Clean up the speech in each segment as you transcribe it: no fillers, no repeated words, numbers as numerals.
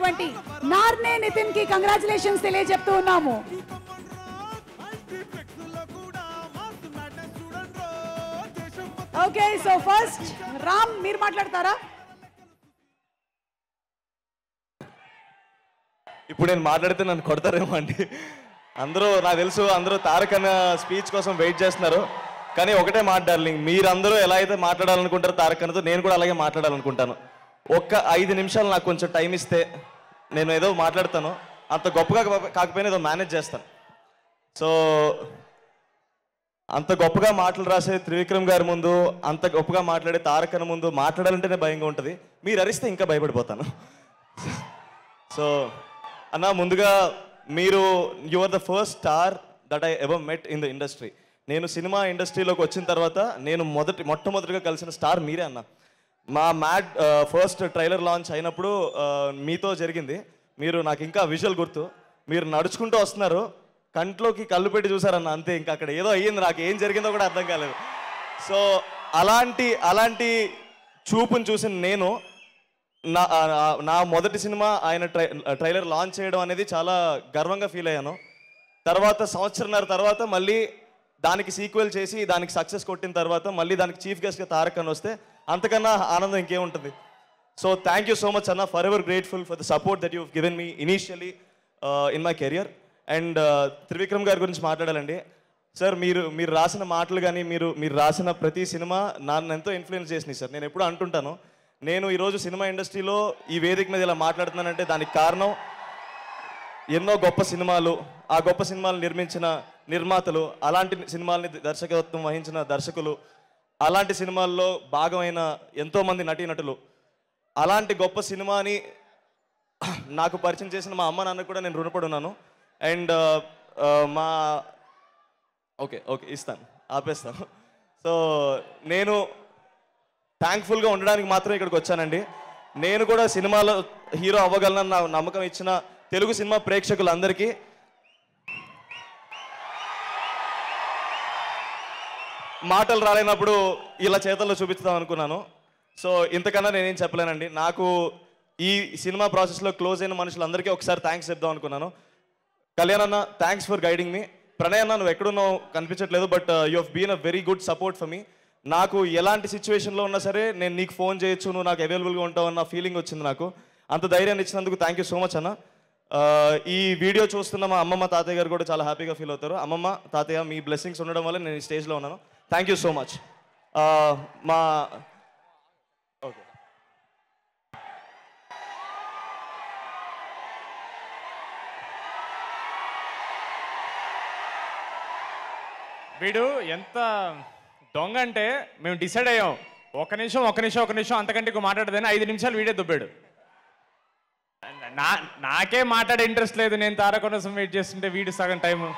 చేసినటువంటి నార్నే నితిన్ కి కంగ్రాచులేషన్స్ తెలియజెప్తూ ఉన్నాము. ఓకే, సో ఫస్ట్ రామ్ మీరు మాట్లాడతారా? ఇప్పుడు నేను మాట్లాడితే నన్ను కొడతారేమో అండి. అందరూ నాకు తెలుసు, అందరూ తారక్ అన్న స్పీచ్ కోసం వెయిట్ చేస్తున్నారు. కానీ ఒకటే మాట డార్లింగ్, మీరందరూ ఎలా అయితే మాట్లాడాలనుకుంటారో తారక్ అన్నతో నేను కూడా అలాగే మాట్లాడాలనుకుంటాను. ఒక్క 5 నిమిషాలు నాకు కొంచెం టైం ఇస్తే నేను ఏదో మాట్లాడతాను. అంత గొప్పగా కాకపోయినా ఏదో మేనేజ్ చేస్తాను. సో అంత గొప్పగా మాటలు రాసే త్రివిక్రమ్ గారి ముందు, అంత గొప్పగా మాట్లాడే తారక్ అన్న ముందు మాట్లాడాలంటేనే భయంగా ఉంటుంది. మీరు అరిస్తే ఇంకా భయపడిపోతాను. సో అన్న, ముందుగా మీరు you are the first star that I ever met in the industry. నేను సినిమా ఇండస్ట్రీలోకి వచ్చిన తర్వాత నేను మొట్టమొదటిగా కలిసిన స్టార్ మీరే అన్న. మా మ్యాడ్ ఫస్ట్ ట్రైలర్ లాంచ్ అయినప్పుడు మీతో జరిగింది. మీరు నాకు ఇంకా విజువల్ గుర్తు. మీరు నడుచుకుంటూ వస్తున్నారు, కంట్లోకి కళ్ళు పెట్టి చూసారన్న, అంతే. ఇంకా అక్కడ ఏదో అయ్యింది, నాకు ఏం జరిగిందో కూడా అర్థం కాలేదు. సో అలాంటి చూపుని చూసిన నేను నా మొదటి సినిమా ఆయన ట్రైలర్ లాంచ్ చేయడం అనేది చాలా గర్వంగా ఫీల్ అయ్యాను. తర్వాత సంవత్సరంన్నర తర్వాత మళ్ళీ దానికి సీక్వెల్ చేసి దానికి సక్సెస్ కొట్టిన తర్వాత మళ్ళీ దానికి చీఫ్ గెస్ట్గా తారక్ అని వస్తే అంతకన్నా ఆనందం ఇంకేముంటుంది. So thank you so much అన్న, for ever grateful for the support that you given me initially in my career. And Trivikram గారి గురించి మాట్లాడాలండి. సార్, మీరు రాసిన మాటలు కానీ మీరు రాసిన ప్రతి సినిమా నన్ను ఎంతో ఇన్ఫ్లుయెన్స్ చేసినాయి సార్. నేను ఎప్పుడు అంటుంటాను, నేను ఈరోజు సినిమా ఇండస్ట్రీలో ఈ వేదిక మీద ఇలా మాట్లాడుతున్నానంటే దానికి కారణం ఎన్నో గొప్ప సినిమాలు, ఆ గొప్ప సినిమాలు నిర్మించిన నిర్మాతలు, అలాంటి సినిమాల్ని దర్శకత్వం వహించిన దర్శకులు, అలాంటి సినిమాల్లో భాగమైన ఎంతోమంది నటీనటులు, అలాంటి గొప్ప సినిమాని నాకు పరిచయం చేసిన మా అమ్మ నాన్నకు కూడా నేను రుణపడి ఉన్నాను. అండ్ ఓకే ఇస్తాను, ఆపేస్తాను. సో నేను థ్యాంక్ఫుల్గా ఉండడానికి మాత్రం ఇక్కడికి వచ్చానండి. నేను కూడా సినిమాలో హీరో అవ్వగలనని నా నమ్మకం ఇచ్చిన తెలుగు సినిమా ప్రేక్షకులందరికీ మాటలు రాలేనప్పుడు ఇలా చేతల్లో చూపిస్తాం అనుకున్నాను. సో ఇంతకన్నా నేనేం చెప్పలేనండి. నాకు ఈ సినిమా ప్రాసెస్లో క్లోజ్ అయిన మనుషులందరికీ ఒకసారి థ్యాంక్స్ చెప్దాం అనుకున్నాను. కళ్యాణ్ అన్న, thanks for guiding me. Pranay అన్న, నువ్వు ఎక్కడున్నావు కనిపించట్లేదు, but you have been a very good support for me. నాకు ఎలాంటి సిచ్యువేషన్లో ఉన్నా సరే నేను నీకు ఫోన్ చేయొచ్చు, నువ్వు నాకు అవైలబుల్గా ఉంటావు అన్న ఫీలింగ్ వచ్చింది నాకు. అంత ధైర్యాన్ని ఇచ్చినందుకు థ్యాంక్ యూ సో మచ్ అన్న. ఈ వీడియో చూస్తున్న మా అమ్మమ్మ తాతయ్య గారు కూడా చాలా హ్యాపీగా ఫీల్ అవుతారు. అమ్మమ్మ తాతయ్య, మీ బ్లెస్సింగ్స్ ఉండడం వల్ల నేను ఈ స్టేజ్లో ఉన్నాను. Thank you so much. మా ఓకే, వీడు ఎంత దొంగ అంటే మేము డిసైడ్ అయ్యాం, ఒక నిమిషం అంతకంటే ఎక్కువ మాట్లాడదని 5 నిమిషాలు వీడే దుబ్బాడు. నాకే మాట్లాడే ఇంట్రెస్ట్ లేదు, నేను తారక్ కోసం వెయిట్ చేస్తుంటే వీడు సగం టైము.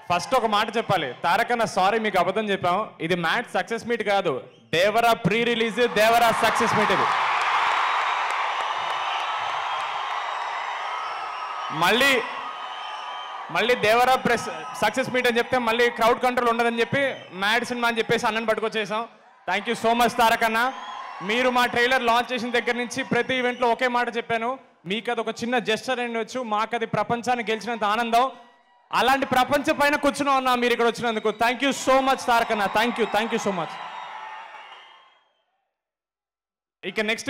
ఫస్ట్ ఒక మాట చెప్పాలి, తారక్ అన్న సారీ, మీకు అబద్ధం చెప్పాం. ఇది మ్యాట్ సక్సెస్ మీట్ కాదు, Devara pre release, Devara success meet. ఇది మళ్ళీ దేవరా ప్రెస్ సక్సెస్ మీట్ అని చెప్తే మళ్ళీ క్రౌడ్ కంట్రోల్ ఉండదని చెప్పి మ్యాడ్ సినిమా అని చెప్పేసి అన్నని పట్టుకొచ్చేసాం. Thank you so much Tarak అన్న. మీరు మా ట్రైలర్ లాంచ్ చేసిన దగ్గర నుంచి ప్రతి ఈవెంట్లో ఒకే మాట చెప్పాను, మీకు అది ఒక చిన్న జెస్చర్ ఉండొచ్చు, మాకు అది ప్రపంచాన్ని గెలిచినంత ఆనందం. అలాంటి ప్రపంచం పైన కూర్చున్నాం అన్న మీరు ఇక్కడ వచ్చినందుకు. Thank you so much Tarak అన్న, థ్యాంక్ యూ సో మచ్. ఇక నెక్స్ట్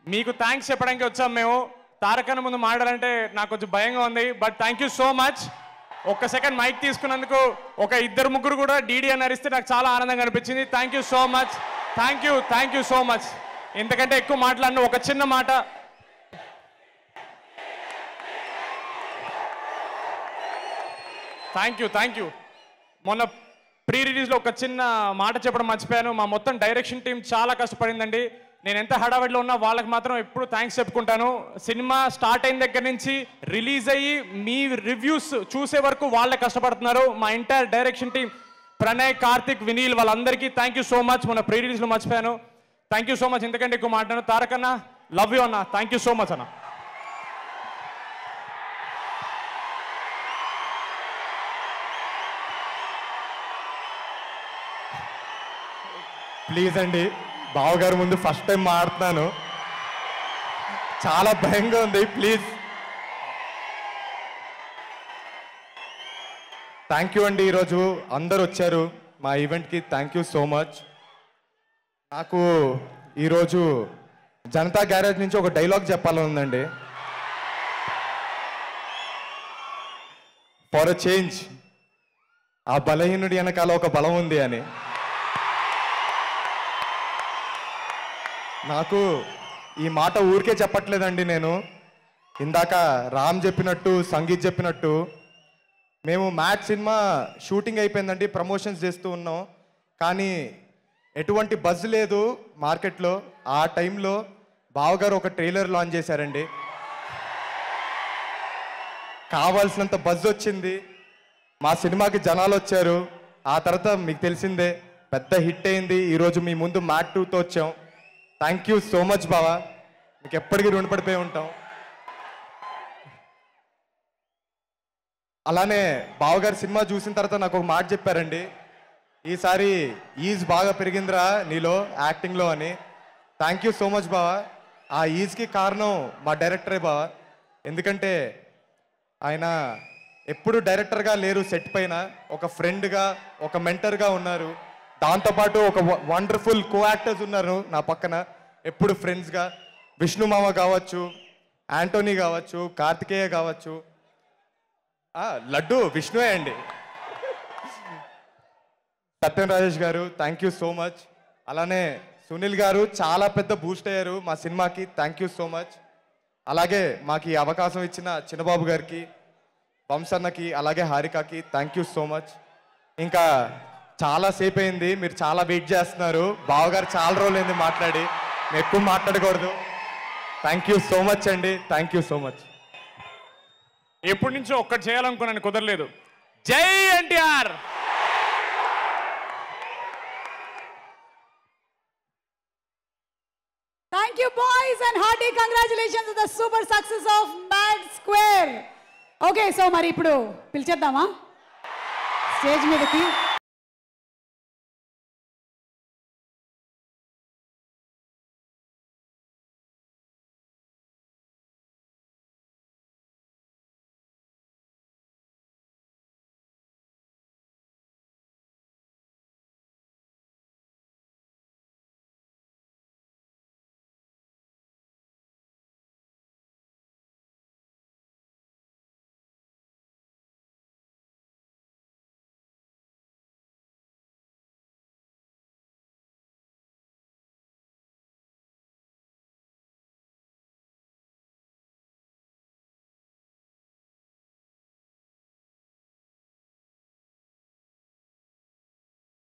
మీకు థ్యాంక్స్ చెప్పడానికి వచ్చాం మేము. తారక్ అన్న ముందు మాట్లాడాలంటే నాకు కొంచెం భయంగా ఉంది, but thank you so much. ఒక్క సెకండ్ మైక్ తీసుకున్నందుకు ఒక 2-3 కూడా డీడీ అని అరిస్తే నాకు చాలా ఆనందంగా అనిపించింది. Thank you so much, thank you so much. ఇంతకంటే ఎక్కువ మాట్లాడిన ఒక చిన్న మాట, థ్యాంక్ యూ. మొన్న ప్రీ రిలీజ్లో ఒక చిన్న మాట చెప్పడం మర్చిపోయాను. మా మొత్తం డైరెక్షన్ టీం చాలా కష్టపడిందండి. నేను ఎంత హడావిడిలో ఉన్నా వాళ్ళకి మాత్రం ఎప్పుడు థ్యాంక్స్ చెప్పుకుంటాను. సినిమా స్టార్ట్ అయిన దగ్గర నుంచి రిలీజ్ అయ్యి మీ రివ్యూస్ చూసే వరకు వాళ్ళే కష్టపడుతున్నారు. మా entire direction team, Pranay, Karthik, Vineel, వాళ్ళందరికీ థ్యాంక్ యూ సో మచ్. మొన్న ప్రీ రిలీజ్లో మర్చిపోయాను. Thank you so much. ఎందుకంటే ఎక్కువ మాట్లాడాను. తారక్ అన్న, లవ్ యూ అన్న, థ్యాంక్ యూ సో మచ్ అన్న. ప్లీజ్ అండి, బావగారు ముందు ఫస్ట్ టైం మాడుతున్నాను, చాలా భయంగా ఉంది. ప్లీజ్. థ్యాంక్ యూ అండి. ఈరోజు అందరు వచ్చారు మా ఈవెంట్కి. Thank you so much. నాకు ఈరోజు జనతా గ్యారేజ్ నుంచి ఒక డైలాగ్ చెప్పాలని ఉందండి. ఫర్ అ చేంజ్, ఆ బలహీనుడి వెనకాల ఒక బలం ఉంది అని. నాకు ఈ మాట ఊరికే చెప్పట్లేదండి. నేను ఇందాక రామ్ చెప్పినట్టు, సంగీత్ చెప్పినట్టు, మేము మ్యాచ్ సినిమా షూటింగ్ అయిపోయిందండి, ప్రమోషన్స్ చేస్తూ ఉన్నాం. కానీ ఎటువంటి బజ్ లేదు మార్కెట్లో. ఆ టైంలో బావగారు ఒక ట్రైలర్ లాంచ్ చేశారండి. కావాల్సినంత బజ్ వచ్చింది. మా సినిమాకి జనాలు వచ్చారు. ఆ తర్వాత మీకు తెలిసిందే, పెద్ద హిట్ అయింది. ఈరోజు మీ ముందు మ్యాట్ 2తో వచ్చాం. థ్యాంక్ యూ సో మచ్ బావా. మీకు ఎప్పటికీ రుణపడిపోయి ఉంటాం. అలానే బావగారు సినిమా చూసిన తర్వాత నాకు ఒక మాట చెప్పారండి, ఈసారి ఈజ్ బాగా పెరిగిందిరా నీలో యాక్టింగ్లో అని. థ్యాంక్ యూ సో మచ్ బావా. ఆ ఈజ్కి కారణం మా డైరెక్టరే బావా. ఎందుకంటే ఆయన ఎప్పుడు డైరెక్టర్గా లేరు, సెట్ పైన ఒక ఫ్రెండ్గా, ఒక మెంటర్గా ఉన్నారు. దాంతోపాటు ఒక వండర్ఫుల్ కో యాక్టర్స్ ఉన్నారు నా పక్కన, ఎప్పుడు ఫ్రెండ్స్గా. విష్ణు మామ కావచ్చు, యాంటోనీ కావచ్చు, కార్తికేయ కావచ్చు, లడ్డు విష్ణువే అండి. సత్యం రాజేష్ గారు థ్యాంక్ యూ సో మచ్. అలానే సునీల్ గారు చాలా పెద్ద బూస్ట్ అయ్యారు మా సినిమాకి. Thank you so much. అలాగే మాకు ఈ అవకాశం ఇచ్చిన చిన్నబాబు గారికి, వంశన్నకి, అలాగే హారికకి థ్యాంక్ యూ సో మచ్. ఇంకా చాలా సేపు అయింది, మీరు చాలా వెయిట్ చేస్తున్నారు. బావగారు చాలా రోజులైంది మాట్లాడి, మేము ఎక్కువ మాట్లాడకూడదు. థ్యాంక్ యూ సో మచ్ అండి. Thank you so much. ఎప్పటి నుంచో ఒక్కటి చేయాలనుకున్నాను, కుదరలేదు. జై NTR. Thank you boys and hearty congratulations to the super success of Mad Square. Okay, so మరి ఇప్పుడు పిలిచేద్దామా స్టేజ్ మీదకి.